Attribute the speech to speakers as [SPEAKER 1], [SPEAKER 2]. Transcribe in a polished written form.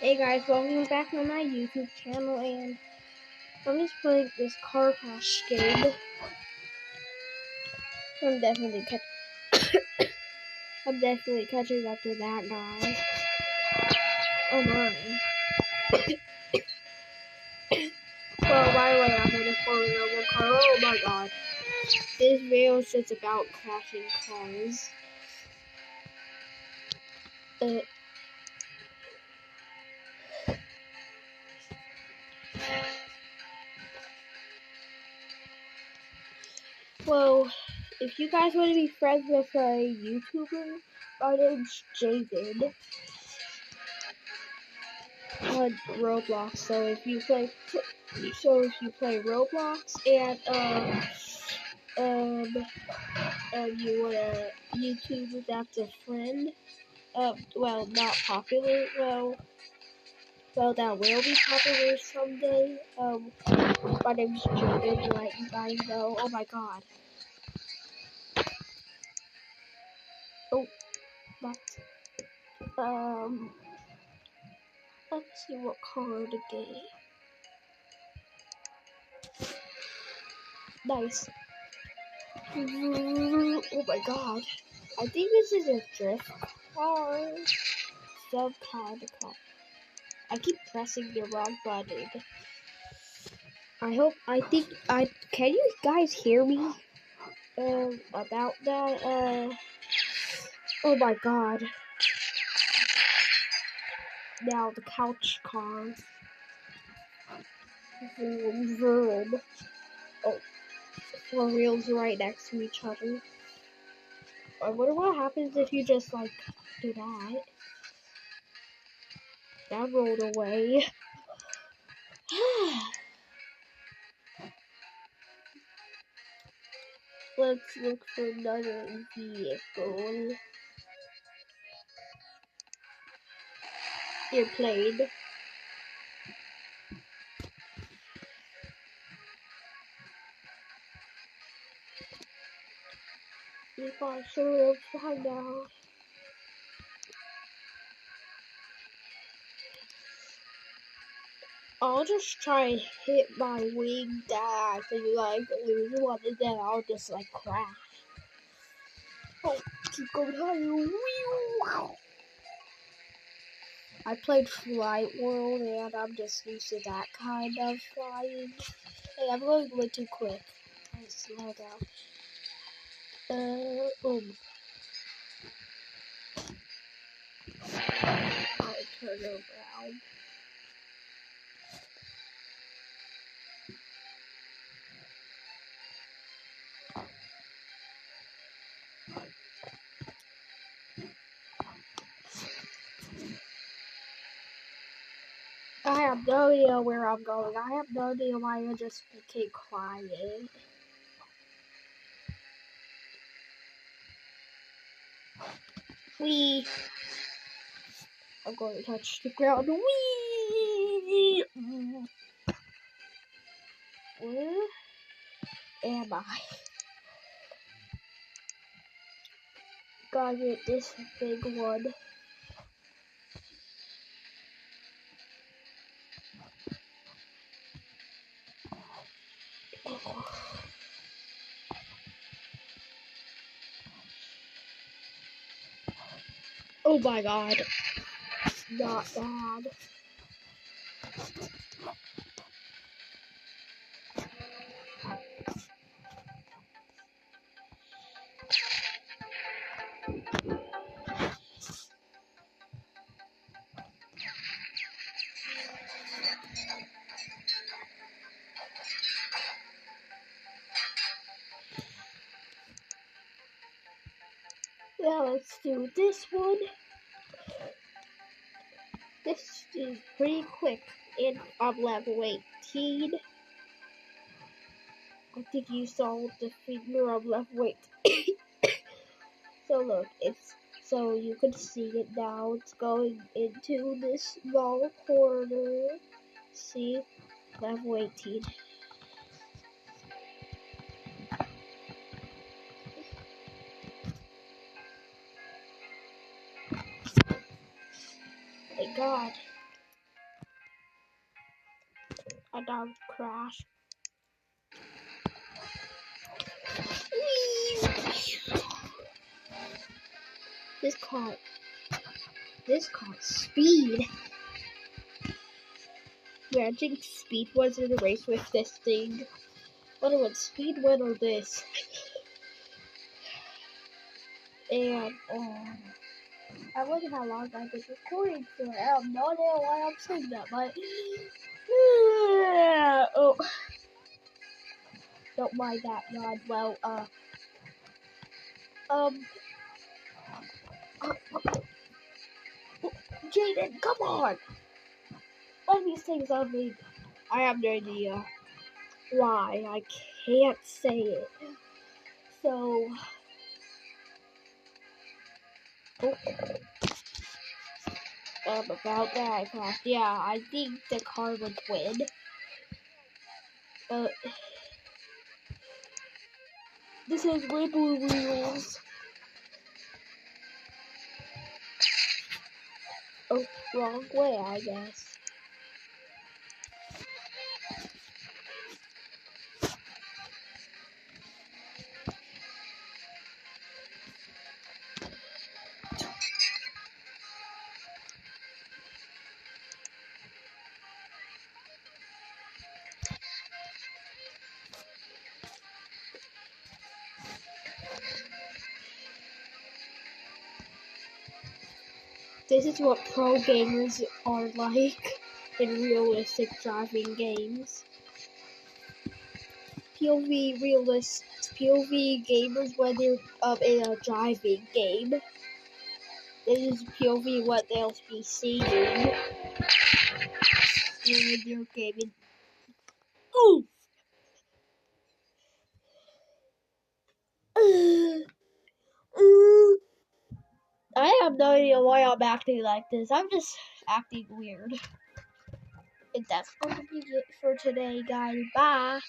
[SPEAKER 1] Hey guys, welcome back to my YouTube channel, and I'm just playing this car crash game. I'm definitely catching up to that guy. Oh my. Well, by the way, I'm in a Formula 1 car. Oh my god. This video is just about crashing cars. Well, if you guys want to be friends with a YouTuber, my name's Javid on Roblox. So if you play Roblox and you wanna YouTube that's a friend, well, not popular, well, that will be popular someday. My name's Javid, to let you guys know. Oh my god. Oh, that's, let's see what car to get. Nice. Oh my god. I think this is a drift car. Some kind of car. I keep pressing the wrong button. Can you guys hear me? About that, oh my god. Now the couch car. Vroom, vroom. Oh, four wheels right next to each other. I wonder what happens if you just, like, do that. That rolled away. Let's look for another vehicle. Airplane. If I should have find out. I'll just try and hit my wing dash and like lose one, and then I'll just like crash. Oh, keep going higher. I played Flight World and I'm just used to that kind of flying. Hey, I'm going way too quick. Let's slow down. I'll turn around. I have no idea where I'm going. I have no idea why I just became quiet. Whee! I'm going to touch the ground. Whee! Where am I? Gotta get this big one. Oh my god. Not bad. Now let's do this one. This is pretty quick, and I'm level 18. I think you saw the finger on level 18. So look, so you can see it now. It's going into this small corner. See, level 18. Thank God. And now crash. This car speed. Imagine speed was in a race with this thing. Whether would speed win or this? And I wonder how long I've been recording for. I have no idea why I'm saying that, but oh, don't mind that, God. Well, Jaden, come on! Why these things on me? I have no idea why. I can't say it. So, about that crash. Yeah, I think the car would win. This is Wibble Wheels. Oh, wrong way, I guess. This is what pro gamers are like in realistic driving games. POV gamers when they're in a driving game. This is POV what they'll be seeing when they're gaming. Ooh! I have no idea why I'm acting like this. I'm just acting weird. And that's going to be it for today, guys. Bye.